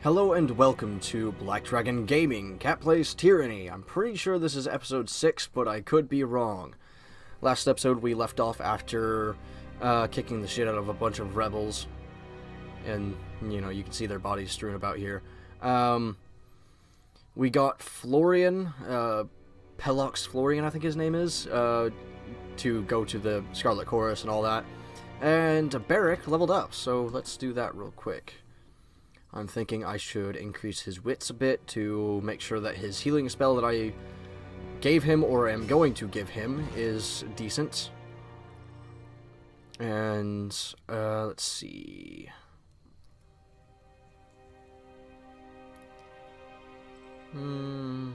Hello and welcome to Black Dragon Gaming, Cat Plays Tyranny. I'm pretty sure this is episode 6, but I could be wrong. Last episode we left off after kicking the shit out of a bunch of rebels. And, you know, you can see their bodies strewn about here. We got Florian, Pelox Florian I think his name is, to go to the Scarlet Chorus and all that. And Barrick leveled up, so let's do that real quick. I'm thinking I should increase his wits a bit to make sure that his healing spell that I gave him, or am going to give him, is decent. And, let's see. Yeah,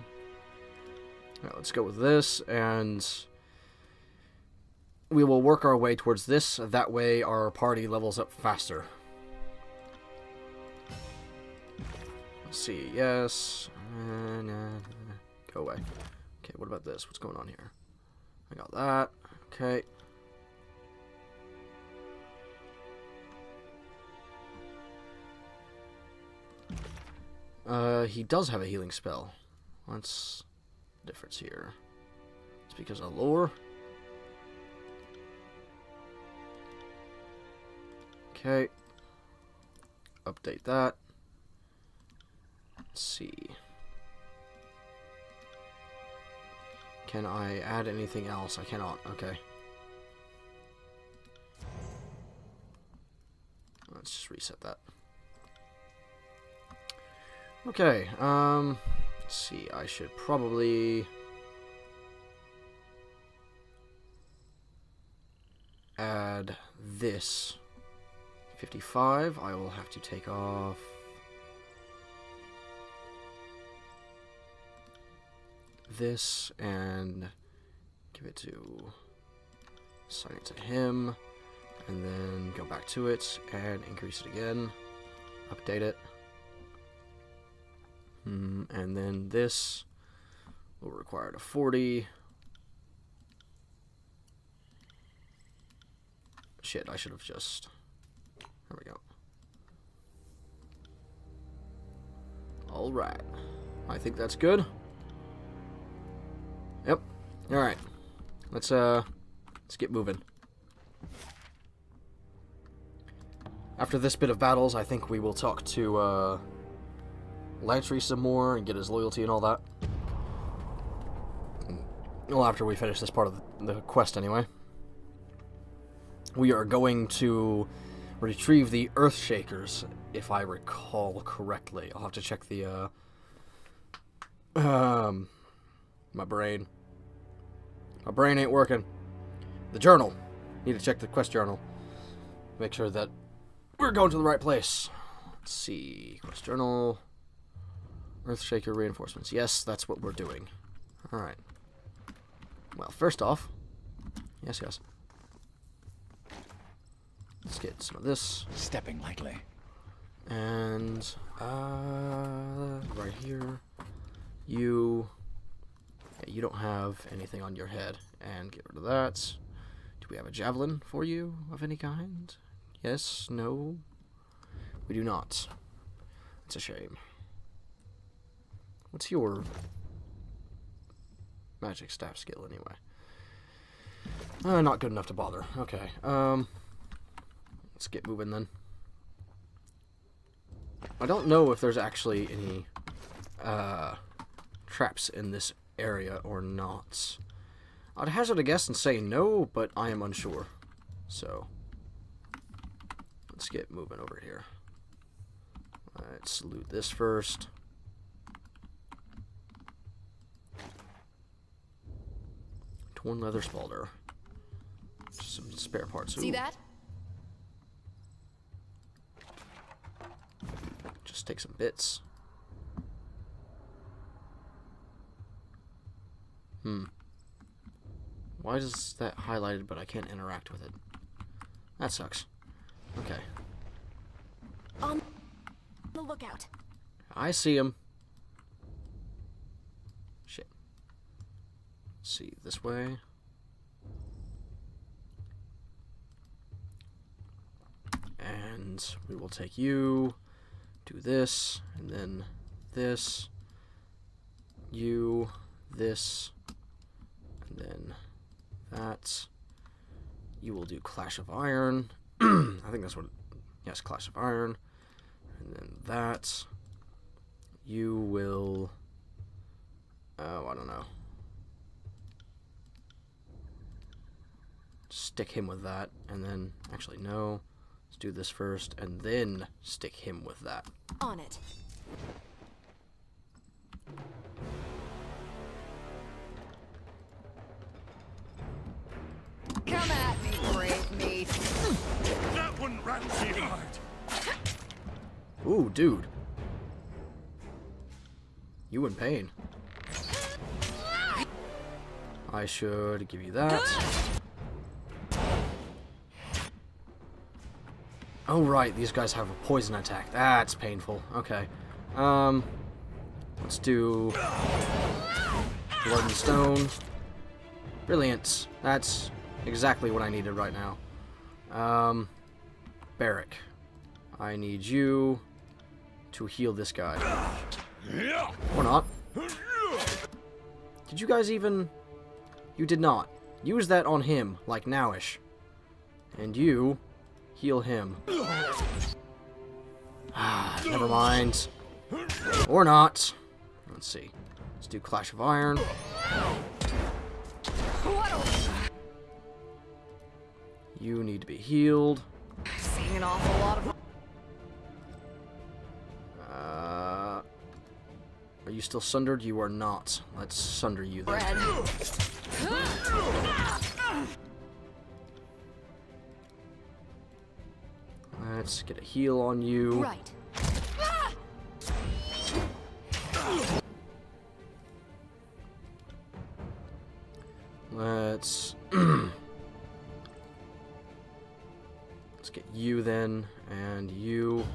let's go with this, and we will work our way towards this. That way our party levels up faster. See, yes. Go away. Okay, what about this? What's going on here? I got that. Okay. He does have a healing spell. What's the difference here? It's because of lore. Okay. Update that. Let's see. Can I add anything else? I cannot. Okay. Let's just reset that. Okay, let's see. I should probably add this. 55. I will have to take off this and give it to, assign it to him, and then go back to it and increase it again, update it, and then this will require a 40. Shit, I should have just, there we go. Alright, I think that's good. Yep. Alright. Let's get moving. After this bit of battles, I think we will talk to Lantry some more and get his loyalty and all that. Well, after we finish this part of the quest anyway. We are going to retrieve the Earthshakers, if I recall correctly. I'll have to check the my brain. My brain ain't working. The journal. Need to check the quest journal. Make sure that we're going to the right place. Let's see. Quest journal. Earthshaker reinforcements. Yes, that's what we're doing. Alright. Well, first off. Yes. Let's get some of this. Stepping lightly. And, right here. You don't have anything on your head, and get rid of that. Do we have a javelin for you of any kind? Yes? No? We do not. It's a shame. What's your magic staff skill anyway? Not good enough to bother. Okay. Let's get moving then. I don't know if there's actually any traps in this area or not. I'd hazard a guess and say no, but I am unsure. So let's get moving over here. Let's loot this first. Torn leather spalder. Some spare parts. Ooh. See that? Just take some bits. Why is that highlighted but I can't interact with it? That sucks. Okay. On the lookout. I see him. Shit. Let's see, this way. And we will take you do this, and then this. You, this, and then that. You will do Clash of Iron. I think that's what... Yes, Clash of Iron. And then that. You will... Oh, I don't know. Stick him with that, and then... Actually, no. Let's do this first, and then stick him with that. On it. Come at me, brave meat. That one rattles you hard. Ooh, dude. You in pain. I should give you that. Oh, right, these guys have a poison attack. That's painful. Okay. Let's do Blood and Stone. Brilliant. That's exactly what I needed right now. Barrick. I need you to heal this guy. Or not. Did you guys even... You did not. Use that on him, like nowish. And you... heal him. Never mind. Or not. Let's see. Let's do Clash of Iron. You need to be healed. Seeing an awful lot of... Are you still sundered? You are not. Let's sunder you then. bread. Let's get a heal on you. Right. Let's let's get you then, and you.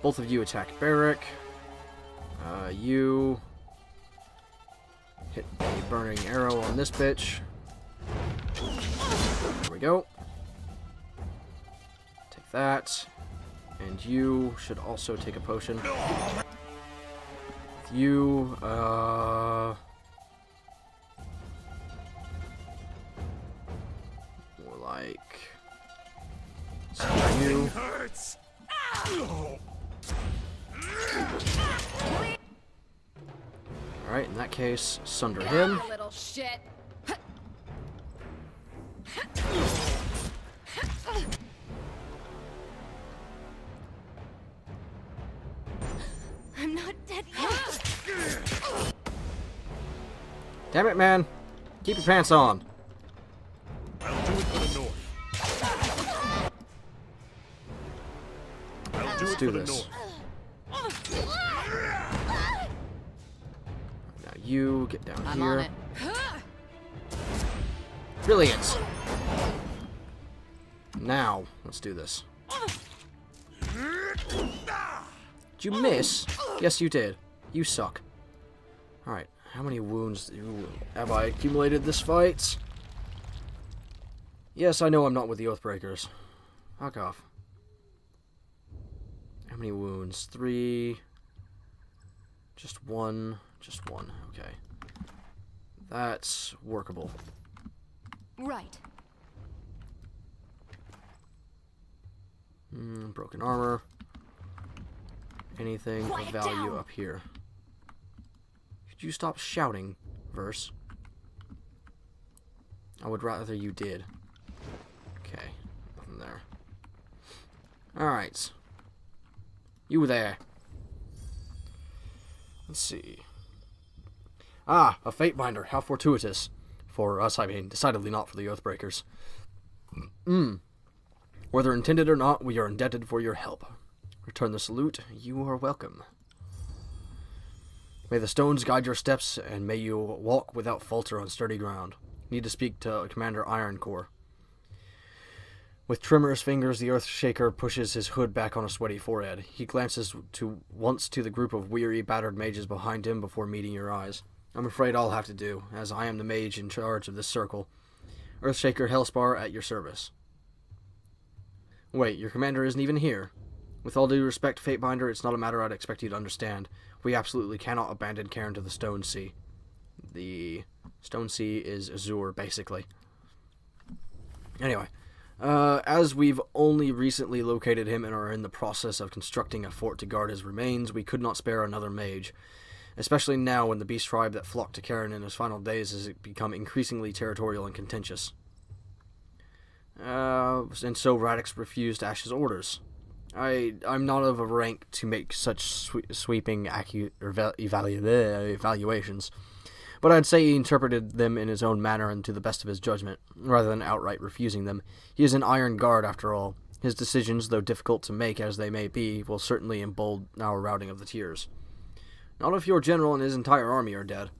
Both of you attack Barrick. You hit a burning arrow on this bitch. There we go. Take that, and you should also take a potion. You, more like you. Hurts. Alright, in that case, sunder him. You little shit. I'm not dead yet. Damn it, man. Keep your pants on. I'll do it for the north. I'll do Let's it do for the this. north. Now you get down I'm here. on it. Brilliant. Now, let's do this. Did you miss? Yes, you did. You suck. Alright, how many wounds have I accumulated this fight? Yes, I know I'm not with the Oathbreakers. Fuck off. How many wounds? 3. Just 1. Just 1. Okay. That's workable. Right. Broken armor. Anything of Quiet value down. up here. Could you stop shouting, Verse? I would rather you did. Okay, nothing there. Alright. You there. Let's see. Ah, a fate binder. How fortuitous. For us, I mean, decidedly not for the Oathbreakers. Whether intended or not, we are indebted for your help. Return the salute. You are welcome. May the stones guide your steps, and may you walk without falter on sturdy ground. Need to speak to Commander Ironcore. With tremorous fingers, the Earthshaker pushes his hood back on a sweaty forehead. He glances once to the group of weary, battered mages behind him before meeting your eyes. I'm afraid I'll have to do, as I am the mage in charge of this circle. Earthshaker Hellspar at your service. Wait, your commander isn't even here. With all due respect, Fatebinder, it's not a matter I'd expect you to understand. We absolutely cannot abandon Cairn to the Stone Sea. The Stone Sea is Azure, basically. Anyway, as we've only recently located him and are in the process of constructing a fort to guard his remains, we could not spare another mage. Especially now when the beast tribe that flocked to Cairn in his final days has become increasingly territorial and contentious. And so Radix refused Ash's orders. I'm not of a rank to make such sweeping evaluations, but I'd say he interpreted them in his own manner and to the best of his judgment, rather than outright refusing them. He is an iron guard, after all. His decisions, though difficult to make as they may be, will certainly embolden our routing of the tiers. Not if your general and his entire army are dead.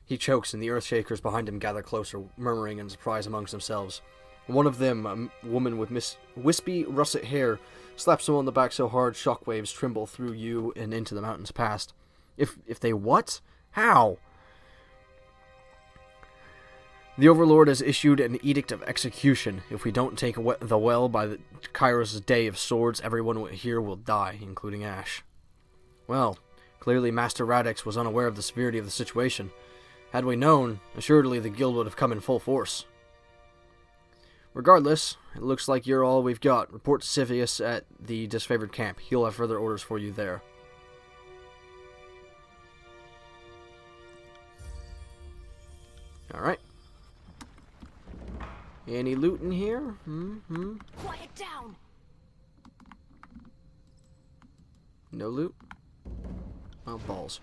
He chokes, and the Earthshakers behind him gather closer, murmuring in surprise amongst themselves. One of them, a woman with wispy, russet hair, slaps him on the back so hard shockwaves tremble through you and into the mountains past. If they what? How? The Overlord has issued an edict of execution. If we don't take the well by the Kairos' Day of Swords, everyone here will die, including Ash. Well, clearly Master Radix was unaware of the severity of the situation. Had we known, assuredly the guild would have come in full force. Regardless, it looks like you're all we've got. Report to Civius at the disfavored camp. He'll have further orders for you there. Alright. Any loot in here? Quiet down. No loot? Oh, balls.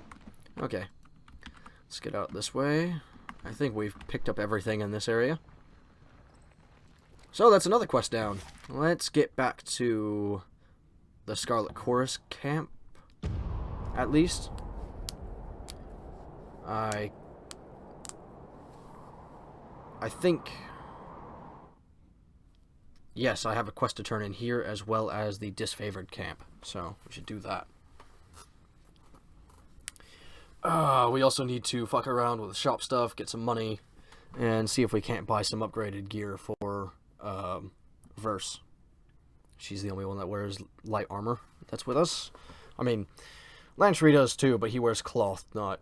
Okay. Let's get out this way. I think we've picked up everything in this area. So that's another quest down. Let's get back to the Scarlet Chorus camp, at least. I think... Yes, I have a quest to turn in here as well as the disfavored camp. So we should do that. We also need to fuck around with the shop stuff, get some money, and see if we can't buy some upgraded gear for Verse. She's the only one that wears light armor that's with us. I mean, Lantry does too, but he wears cloth, not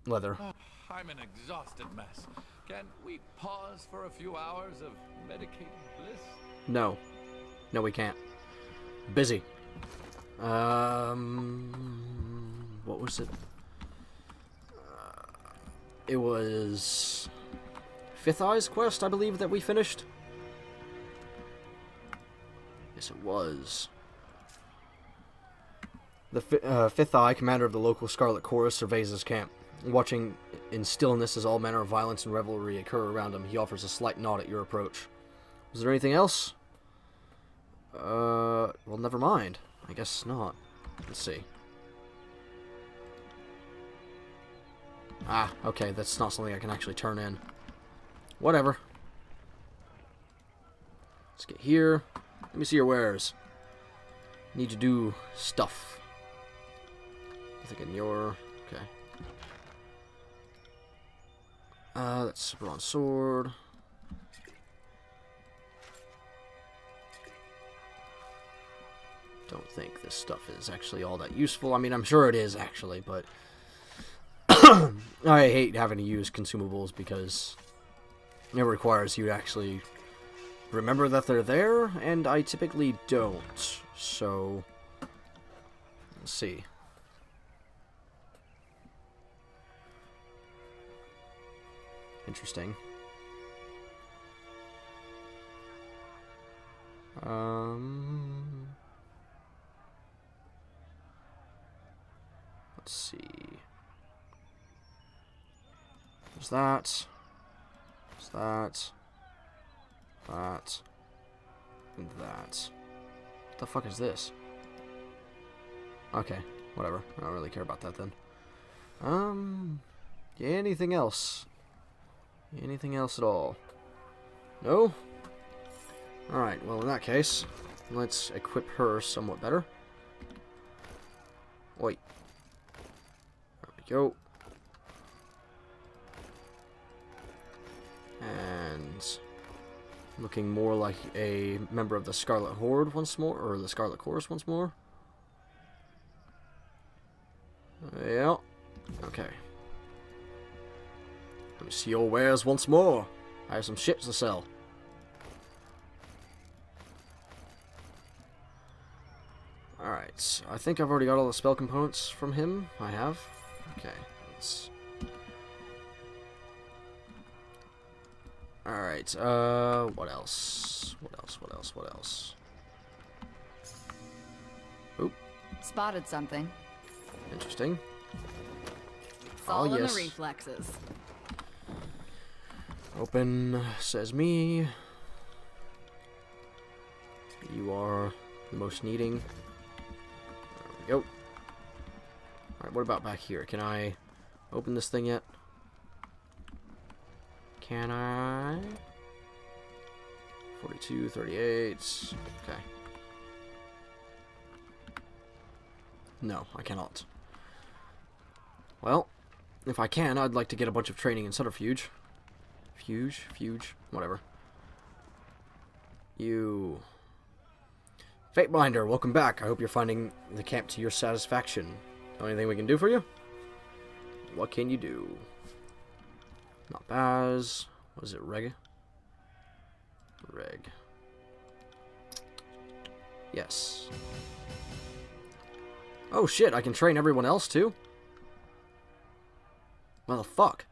leather. I'm an exhausted mess. Can we pause for a few hours of medicated bliss? No. No, we can't. Busy. What was it? It was Fifth Eye's quest, I believe, that we finished. Yes, it was. The Fifth Eye, commander of the local Scarlet Chorus, surveys his camp. Watching in stillness as all manner of violence and revelry occur around him, he offers a slight nod at your approach. Was there anything else? Well, never mind. I guess not. Let's see. Ah, okay, that's not something I can actually turn in. Whatever. Let's get here. Let me see your wares. Need to do stuff. I think in your... Okay. That's bronze sword. Don't think this stuff is actually all that useful. I mean, I'm sure it is, actually, but... I hate having to use consumables because it requires you to actually remember that they're there, and I typically don't. So, let's see. Interesting. Let's see. There's that. There's that. That. And that. What the fuck is this? Okay, whatever. I don't really care about that then. Anything else? Anything else at all? No? Alright, well in that case, let's equip her somewhat better. Wait. There we go. And Looking more like a member of the Scarlet Horde once more, or the Scarlet Chorus once more. Yeah. Okay. Let me see your wares once more. I have some shit to sell. Alright, I think I've already got all the spell components from him. I have. Okay, let's... Alright, what else? What else? Oop, Spotted something. interesting. It's all in yes. the reflexes. Open, says me. You are the most needing. There we go. Alright, what about back here? Can I open this thing yet? Can I? 42, 38. Okay. No, I cannot. Well, if I can, I'd like to get a bunch of training in subterfuge. Fuge, whatever. You... Fatebinder, welcome back. I hope you're finding the camp to your satisfaction. Anything we can do for you? What can you do? Not Baz. What is it, Reg? Reg. Yes. Oh shit, I can train everyone else too? Well, the fuck?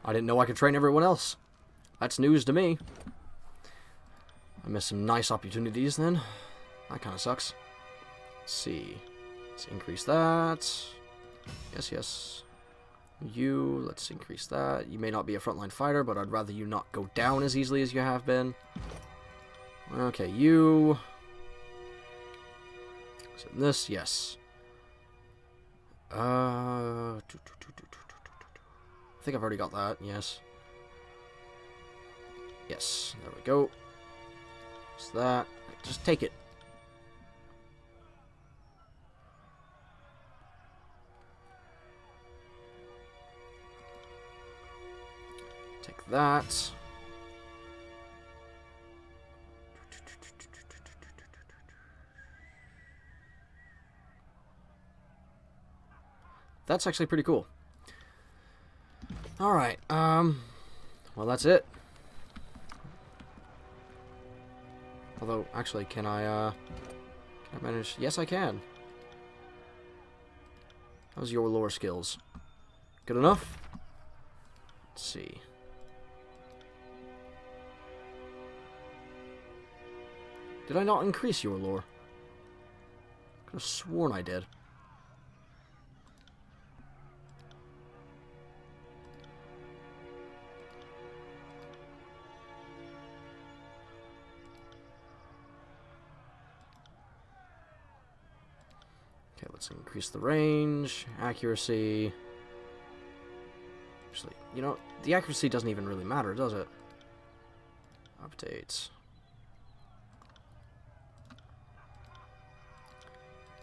I didn't know I could train everyone else. That's news to me. I missed some nice opportunities then. That kind of sucks. Let's see. Let's increase that. Yes. You, let's increase that. You may not be a frontline fighter, but I'd rather you not go down as easily as you have been. Okay, you. Is it this? Yes. I think I've already got that, yes. Yes, there we go. What's that? Just take it. Take that. That's actually pretty cool. Alright, well that's it. Although, actually, can I manage? Yes, I can. How's your lore skills? Good enough? Let's see. Did I not increase your lore? Could have sworn I did. Okay, let's increase the range, accuracy. Actually, you know, the accuracy doesn't even really matter, does it? Updates.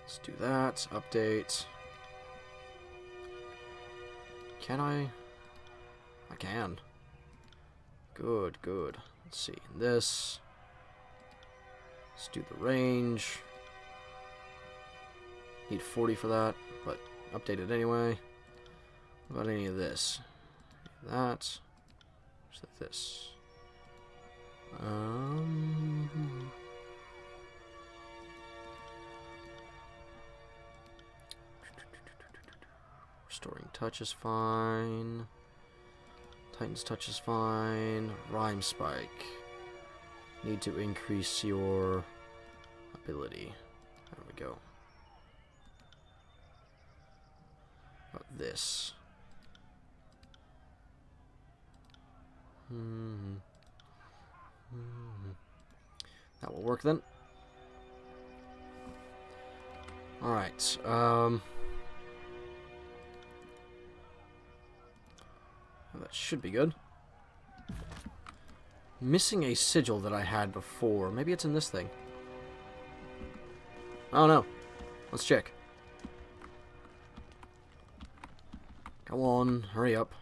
Let's do that. Update. Can I? I can. Good. Let's see. This. Let's do the range. Need 40 for that, but update it anyway. What about any of this? That. Just like this. Restoring touch is fine. Titan's touch is fine. Rhyme spike. Need to increase your ability. There we go. About this. That will work then. Alright, Should be good. Missing a sigil that I had before. Maybe it's in this thing. I don't know. Let's check. Go on, hurry up.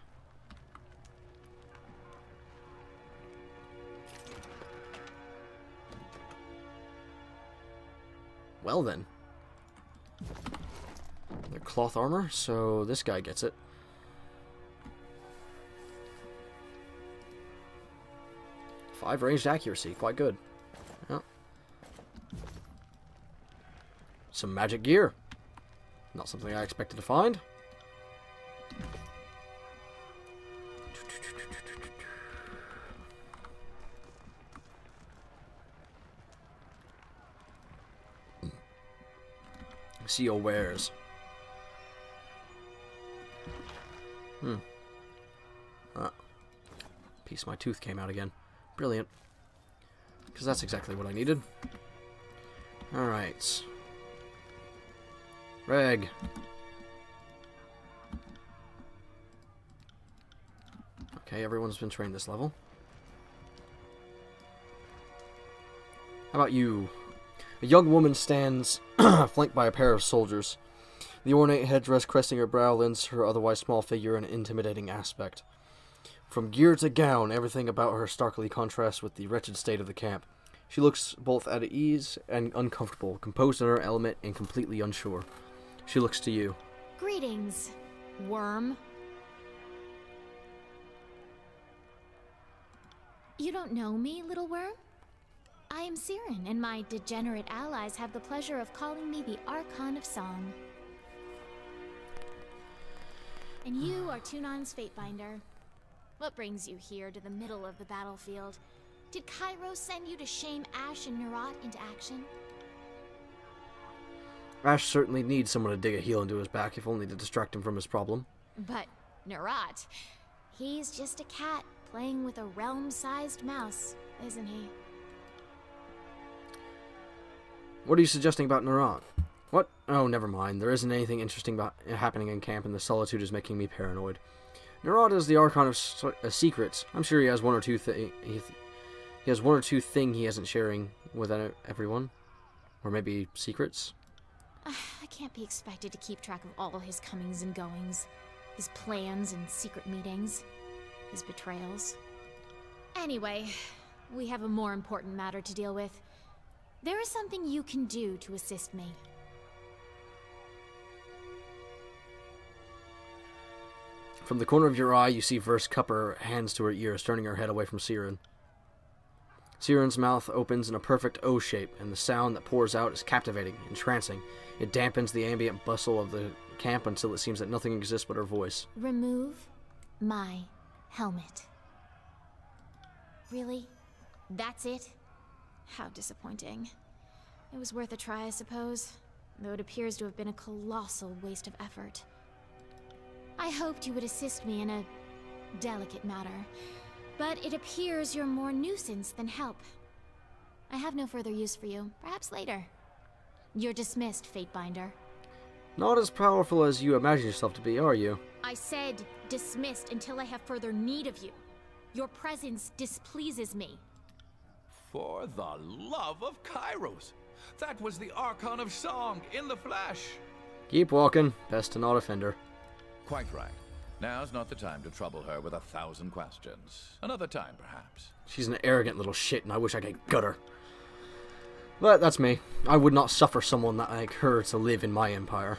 Well then. They're cloth armor, so this guy gets it. Five ranged accuracy, quite good. Yep. Some magic gear. Not something I expected to find. See your wares. Piece of my tooth came out again. Brilliant. Because that's exactly what I needed. Alright. Reg. Okay, everyone's been trained this level. How about you? A young woman stands flanked by a pair of soldiers. The ornate headdress cresting her brow lends her otherwise small figure an intimidating aspect. From gear to gown, everything about her starkly contrasts with the wretched state of the camp. She looks both at ease and uncomfortable, composed in her element and completely unsure. She looks to you. Greetings, worm. You don't know me, little worm? I am Siren, and my degenerate allies have the pleasure of calling me the Archon of Song. And you are Tunon's Fatebinder. What brings you here to the middle of the battlefield? Did Cairo send you to shame Ash and Nerat into action? Ash certainly needs someone to dig a heel into his back, if only to distract him from his problem. But Nerat, he's just a cat playing with a realm-sized mouse, isn't he? What are you suggesting about Nerat? What? Oh, never mind. There isn't anything interesting happening in camp, and the solitude is making me paranoid. Nerat is the Archon of Secrets. I'm sure he has one or two thing he isn't sharing with everyone, or maybe secrets. I can't be expected to keep track of all his comings and goings, his plans and secret meetings, his betrayals. Anyway, we have a more important matter to deal with. There is something you can do to assist me. From the corner of your eye, you see Verse cup her hands to her ears, turning her head away from Siren. Siren's mouth opens in a perfect O shape, and the sound that pours out is captivating, entrancing. It dampens the ambient bustle of the camp until it seems that nothing exists but her voice. Remove my helmet. Really? That's it? How disappointing. It was worth a try, I suppose, though it appears to have been a colossal waste of effort. I hoped you would assist me in a delicate matter, but it appears you're more nuisance than help. I have no further use for you. Perhaps later. You're dismissed, Fatebinder. Not as powerful as you imagine yourself to be, are you? I said dismissed until I have further need of you. Your presence displeases me. For the love of Kairos! That was the Archon of Song in the flesh! Keep walking. Best to not offend her. Quite right. Now's not the time to trouble her with 1,000 questions. Another time, perhaps. She's an arrogant little shit, and I wish I could gut her. But that's me. I would not suffer someone like her to live in my empire.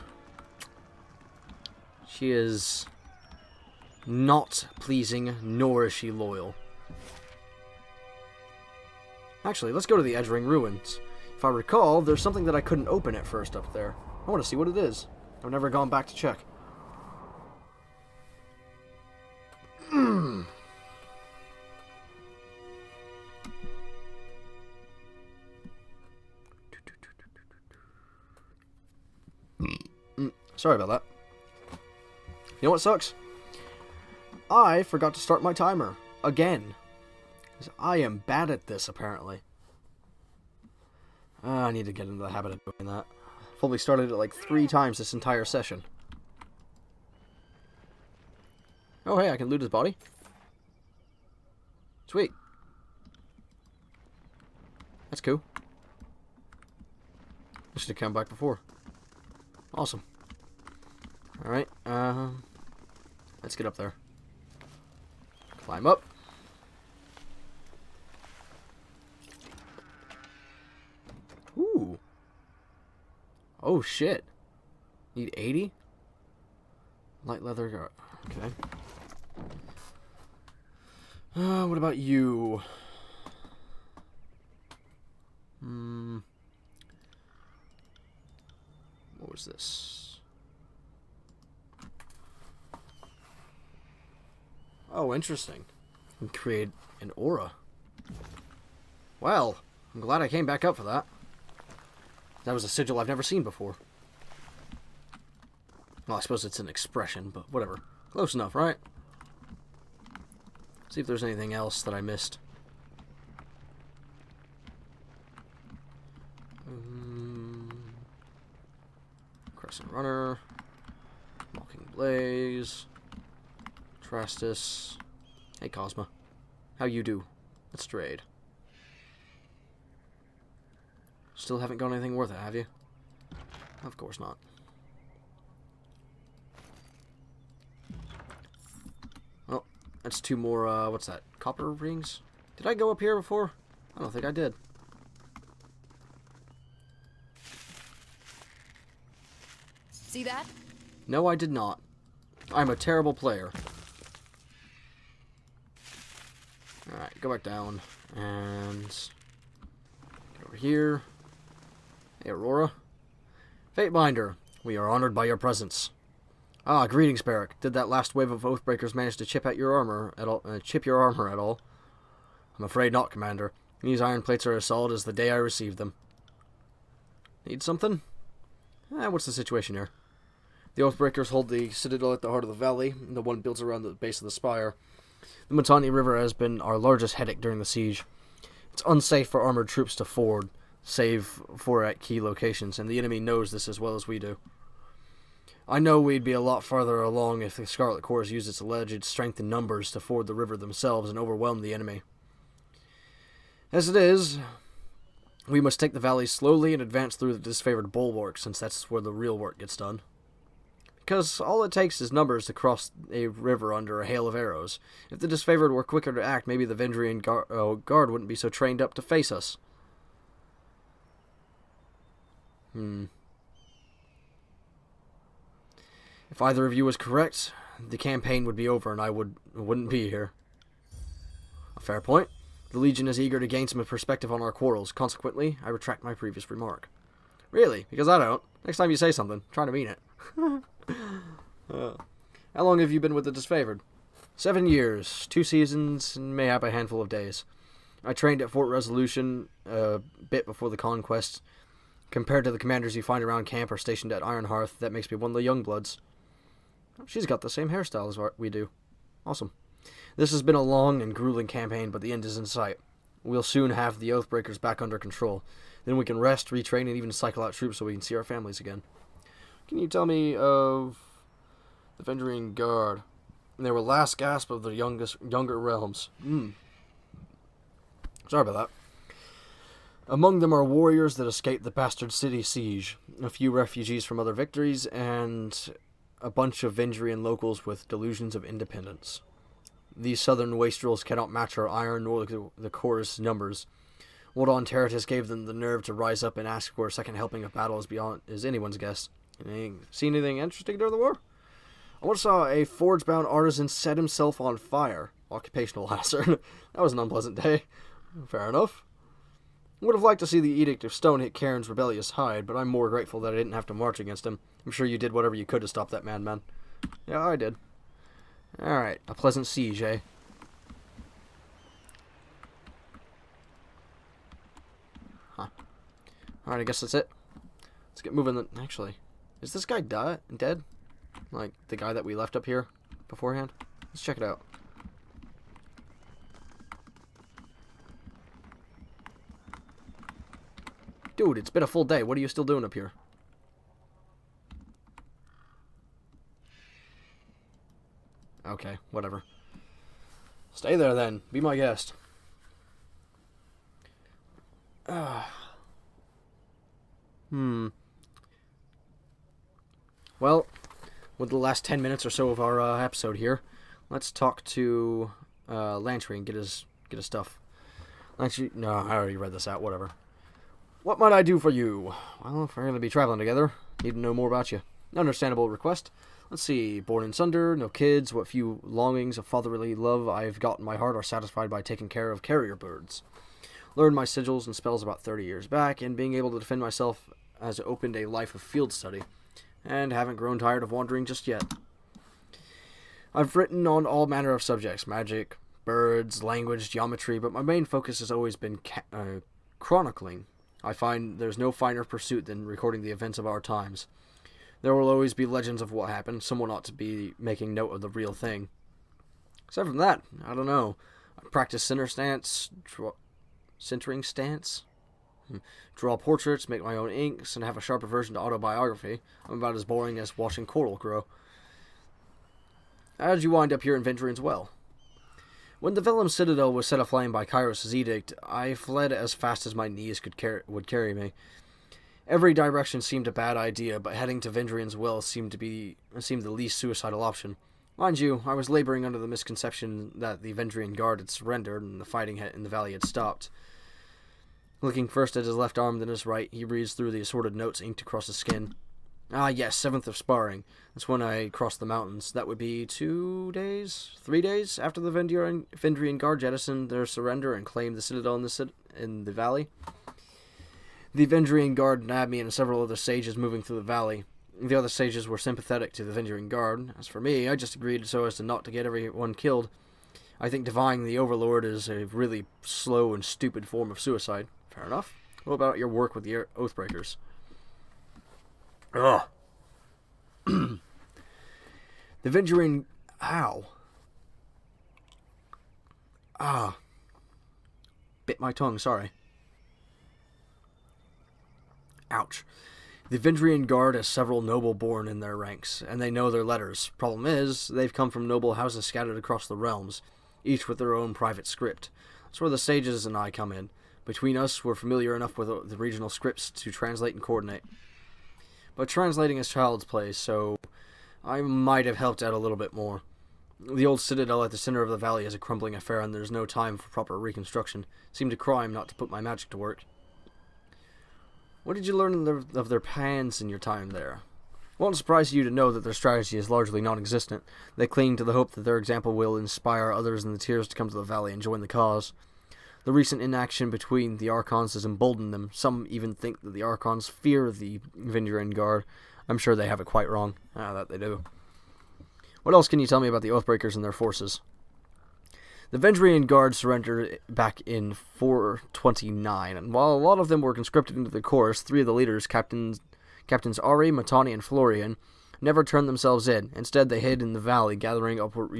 She is not pleasing, nor is she loyal. Actually, let's go to the Edgering Ruins. If I recall, there's something that I couldn't open at first up there. I want to see what it is. I've never gone back to check. Sorry about that. You know what sucks? I forgot to start my timer. Again. 'Cause I am bad at this, apparently. I need to get into the habit of doing that. I've only started it like 3 times this entire session. Oh hey, I can loot his body. Sweet. That's cool. I should have come back before. Awesome. Alright, let's get up there. Climb up. Ooh. Oh, shit. Need 80? Light leather guard. Okay. What about you? What was this? Oh, interesting. You can create an aura. Well, I'm glad I came back up for that. That was a sigil I've never seen before. Well, I suppose it's an expression, but whatever. Close enough, right? See if there's anything else that I missed. Crescent Runner. Walking Blaze. Trastus. Hey, Cosma. How you do? Let's trade. Still haven't got anything worth it, have you? Of course not. Oh, that's two more, what's that? Copper rings? Did I go up here before? I don't think I did. See that? No, I did not. I'm a terrible player. Alright, go back down. And get over here. Hey, Aurora. Fatebinder, we are honored by your presence. Ah, greetings, Barrack. Did that last wave of Oathbreakers manage to chip your armor at all? I'm afraid not, Commander. These iron plates are as solid as the day I received them. Need something? What's the situation here? The Oathbreakers hold the citadel at the heart of the valley, and the one built around the base of the spire. The Mittani River has been our largest headache during the siege. It's unsafe for armored troops to ford, save for at key locations, and the enemy knows this as well as we do. I know we'd be a lot farther along if the Scarlet Corps used its alleged strength in numbers to ford the river themselves and overwhelm the enemy. As it is, we must take the valley slowly and advance through the disfavored bulwark, since that's where the real work gets done. Because all it takes is numbers to cross a river under a hail of arrows. If the disfavored were quicker to act, maybe the Vendrian guard wouldn't be so trained up to face us. If either of you was correct, the campaign would be over and I wouldn't be here. A fair point. The Legion is eager to gain some perspective on our quarrels. Consequently, I retract my previous remark. Really? Because I don't. Next time you say something, try to mean it. How long have you been with the disfavored? 7 years, 2 seasons, and mayhap a handful of days. I trained at Fort Resolution a bit before the conquest. Compared to the commanders you find around camp or stationed at Ironhearth, that makes me one of the young bloods. She's got the same hairstyle as we do. Awesome. This has been a long and grueling campaign, but the end is in sight. We'll soon have the Oathbreakers back under control. Then we can rest, retrain, and even cycle out troops so we can see our families again. Can you tell me of the Vendrian Guard? They were last gasp of the younger realms. Sorry about that. Among them are warriors that escaped the bastard city siege, a few refugees from other victories, and a bunch of Vendrian locals with delusions of independence. These southern wastrels cannot match our iron nor the Corps' numbers. What on Terratus gave them the nerve to rise up and ask for a second helping of battle is anyone's guess. Seen anything interesting during the war? I once saw a forge-bound artisan set himself on fire. Occupational hazard. That was an unpleasant day. Fair enough. Would have liked to see the Edict of Stone hit Karen's rebellious hide, but I'm more grateful that I didn't have to march against him. I'm sure you did whatever you could to stop that madman. Yeah, I did. Alright, a pleasant siege, eh? Huh. Alright, I guess that's it. Let's get moving. Actually, is this guy dead? Like, the guy that we left up here beforehand? Let's check it out. Dude, it's been a full day. What are you still doing up here? Okay, whatever. Stay there then. Be my guest. Well, with the last 10 minutes or so of our episode here, let's talk to Lantry and get his stuff. Actually, no, I already read this out, whatever. What might I do for you? Well, if we're going to be traveling together, need to know more about you. Understandable request. Let's see, born in Sunder, no kids, what few longings of fatherly love I've got in my heart are satisfied by taking care of carrier birds. Learned my sigils and spells about 30 years back, and being able to defend myself has opened a life of field study, and haven't grown tired of wandering just yet. I've written on all manner of subjects, magic, birds, language, geometry, but my main focus has always been chronicling. I find there's no finer pursuit than recording the events of our times. There will always be legends of what happened. Someone ought to be making note of the real thing. Except from that, I don't know. I practice centering stance, draw portraits, make my own inks, and have a sharp aversion to autobiography. I'm about as boring as watching coral grow. How did you wind up here in Vendrian's Well? When the Vellum Citadel was set aflame by Kairos' edict, I fled as fast as my knees would carry me. Every direction seemed a bad idea, but heading to Vendrian's Well seemed the least suicidal option. Mind you, I was laboring under the misconception that the Vendrian Guard had surrendered and the fighting in the valley had stopped. Looking first at his left arm, then his right, he reads through the assorted notes inked across his skin. Ah, yes, 7th of sparring. That's when I crossed the mountains. That would be 3 days after the Vendrian Guard jettisoned their surrender and claimed the citadel in the valley. The Vendrian Guard nabbed me and several other sages moving through the valley. The other sages were sympathetic to the Vendrian Guard. As for me, I just agreed so as to not to get everyone killed. I think defying the Overlord is a really slow and stupid form of suicide. Fair enough. What about your work with the Oathbreakers? Ugh. The Vendrian... Ow. Ah. Bit my tongue, sorry. Ouch. The Vendrian Guard has several noble born in their ranks, and they know their letters. Problem is, they've come from noble houses scattered across the realms, each with their own private script. That's where the sages and I come in. Between us, we're familiar enough with the regional scripts to translate and coordinate. But translating is child's play, so I might have helped out a little bit more. The old citadel at the center of the valley is a crumbling affair, and there's no time for proper reconstruction. It seemed a crime not to put my magic to work. What did you learn of their plans in your time there? It won't surprise you to know that their strategy is largely non-existent. They cling to the hope that their example will inspire others in the tiers to come to the valley and join the cause. The recent inaction between the Archons has emboldened them. Some even think that the Archons fear the Vendrian Guard. I'm sure they have it quite wrong. That they do. What else can you tell me about the Oathbreakers and their forces? The Vendrian Guard surrendered back in 429, and while a lot of them were conscripted into the chorus, 3 of the leaders, Captains Ari, Matani, and Florian, never turned themselves in. Instead, they hid in the valley, gathering up what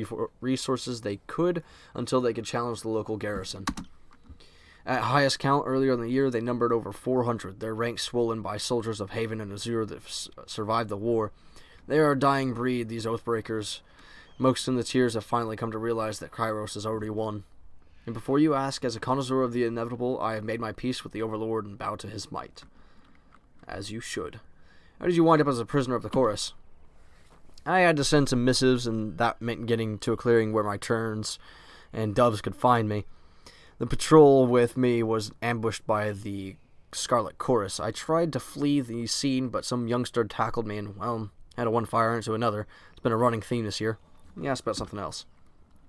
resources they could until they could challenge the local garrison. At highest count earlier in the year, they numbered over 400, their ranks swollen by soldiers of Haven and Azure that survived the war. They are a dying breed, these Oathbreakers. Most in the tiers have finally come to realize that Kairos has already won. And before you ask, as a connoisseur of the inevitable, I have made my peace with the Overlord and bow to his might. As you should. How did you wind up as a prisoner of the chorus? I had to send some missives, and that meant getting to a clearing where my turns and doves could find me. The patrol with me was ambushed by the Scarlet Chorus. I tried to flee the scene, but some youngster tackled me and, well, had a one fire into another. It's been a running theme this year. Let me ask about something else.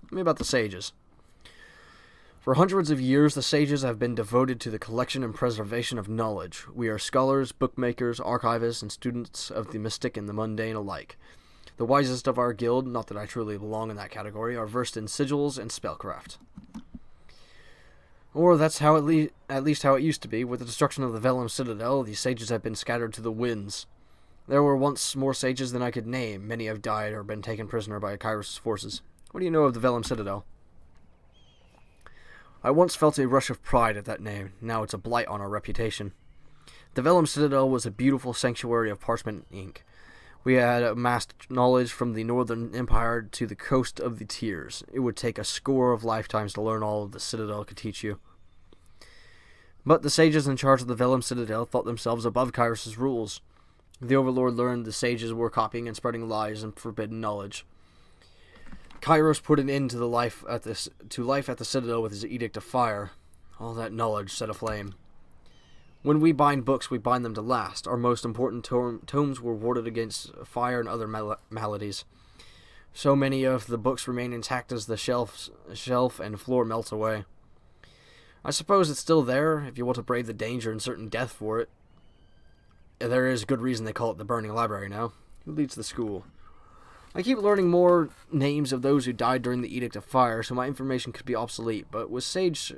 Tell me about the sages. For hundreds of years, the sages have been devoted to the collection and preservation of knowledge. We are scholars, bookmakers, archivists, and students of the mystic and the mundane alike. The wisest of our guild, not that I truly belong in that category, are versed in sigils and spellcraft. Or that's how at least how it used to be. With the destruction of the Vellum Citadel, the sages have been scattered to the winds. There were once more sages than I could name. Many have died or been taken prisoner by Kairos' forces. What do you know of the Vellum Citadel? I once felt a rush of pride at that name. Now it's a blight on our reputation. The Vellum Citadel was a beautiful sanctuary of parchment and ink. We had amassed knowledge from the Northern Empire to the coast of the Tiers. It would take a score of lifetimes to learn all of the Citadel could teach you. But the sages in charge of the Vellum Citadel thought themselves above Kairos' rules. The Overlord learned the sages were copying and spreading lies and forbidden knowledge. Kairos put an end to life at the Citadel with his Edict of Fire. All that knowledge set aflame. When we bind books, we bind them to last. Our most important tomes were warded against fire and other maladies. So many of the books remain intact as the shelf and floor melt away. I suppose it's still there, if you want to brave the danger and certain death for it. There is good reason they call it the Burning Library now. Who leads the school? I keep learning more names of those who died during the Edict of Fire, so my information could be obsolete, but with Sage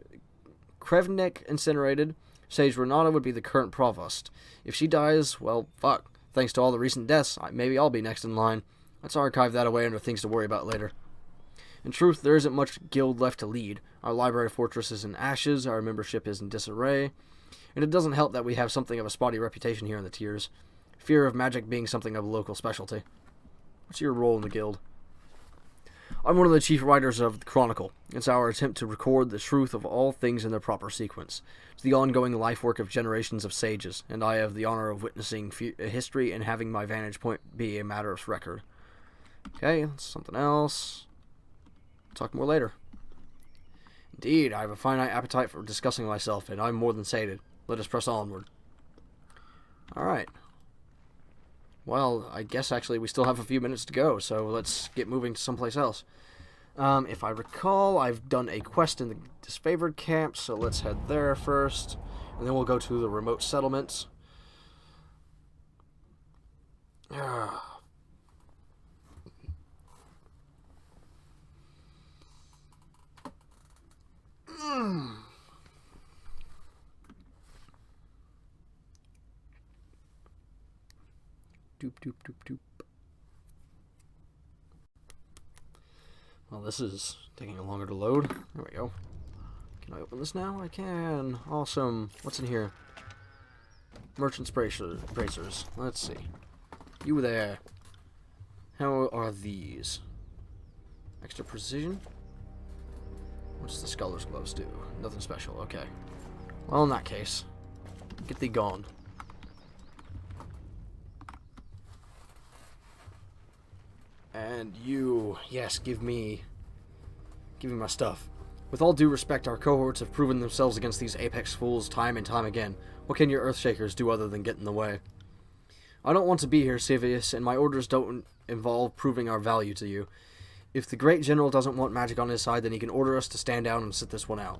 Krevnik incinerated, Sage Renata would be the current provost. If she dies, well, fuck. Thanks to all the recent deaths, maybe I'll be next in line. Let's archive that away under things to worry about later. In truth, there isn't much guild left to lead. Our library fortress is in ashes, our membership is in disarray, and it doesn't help that we have something of a spotty reputation here in the tiers. Fear of magic being something of a local specialty. What's your role in the guild? I'm one of the chief writers of the Chronicle. It's our attempt to record the truth of all things in their proper sequence. It's the ongoing life work of generations of sages, and I have the honor of witnessing history and having my vantage point be a matter of record. Okay, that's something else. Talk more later. Indeed, I have a finite appetite for discussing myself, and I'm more than sated. Let us press onward. Alright. Well, I guess actually we still have a few minutes to go, so let's get moving to someplace else. If I recall, I've done a quest in the disfavored camp, so let's head there first, and then we'll go to the remote settlements. Doop, doop, doop, doop. Well, this is taking longer to load. There we go. Can I open this now? I can. Awesome. What's in here? Merchant's bracers. Let's see. You there. How are these? Extra precision? What's the Scholar's Gloves do? Nothing special. Okay. Well, in that case, get thee gone. And you, yes, give me my stuff. With all due respect, our cohorts have proven themselves against these apex fools time and time again. What can your Earthshakers do other than get in the way? I don't want to be here, Civius, and my orders don't involve proving our value to you. If the great general doesn't want magic on his side, then he can order us to stand down and sit this one out.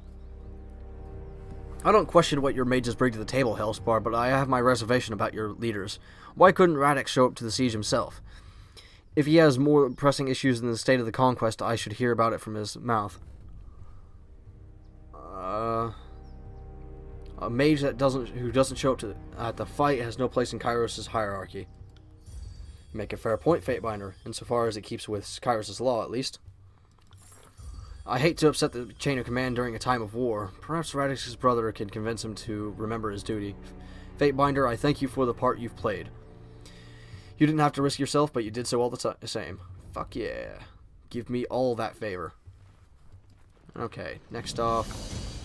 I don't question what your mages bring to the table, Hellspar, but I have my reservation about your leaders. Why couldn't Radix show up to the siege himself? If he has more pressing issues than the state of the conquest, I should hear about it from his mouth. A mage who doesn't show up at the fight has no place in Kairos' hierarchy. Make a fair point, Fatebinder, insofar as it keeps with Kairos' law, at least. I hate to upset the chain of command during a time of war. Perhaps Radix's brother can convince him to remember his duty. Fatebinder, I thank you for the part you've played. You didn't have to risk yourself, but you did so all the same. Fuck yeah. Give me all that favor. Okay, next off.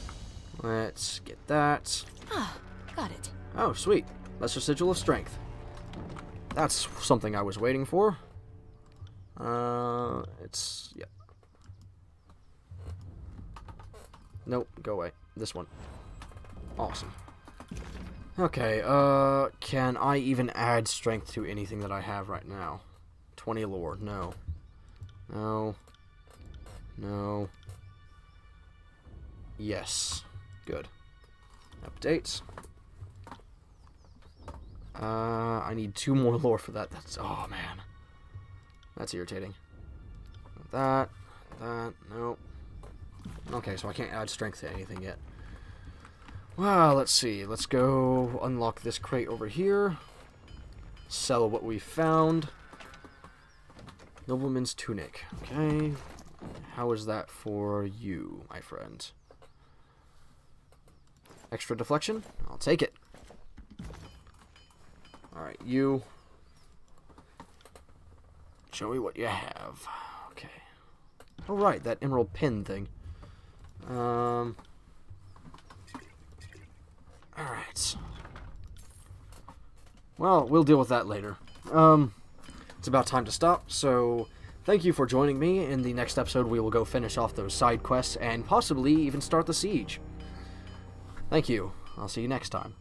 Let's get that. Ah, got it. Oh, sweet. Lesser Sigil of Strength. That's something I was waiting for. Yeah. Nope, go away. This one. Awesome. Okay, can I even add strength to anything that I have right now? 20 lore, no. No. No. Yes. Good. Updates. I need 2 more lore for that. Oh man. That's irritating. That, nope. Okay, so I can't add strength to anything yet. Well, let's see. Let's go unlock this crate over here. Sell what we found. Nobleman's tunic. Okay. How is that for you, my friend? Extra deflection? I'll take it. Alright, you. Show me what you have. Okay. Alright, that emerald pin thing. Well, we'll deal with that later. It's about time to stop, so thank you for joining me. In the next episode, we will go finish off those side quests and possibly even start the siege. Thank you. I'll see you next time.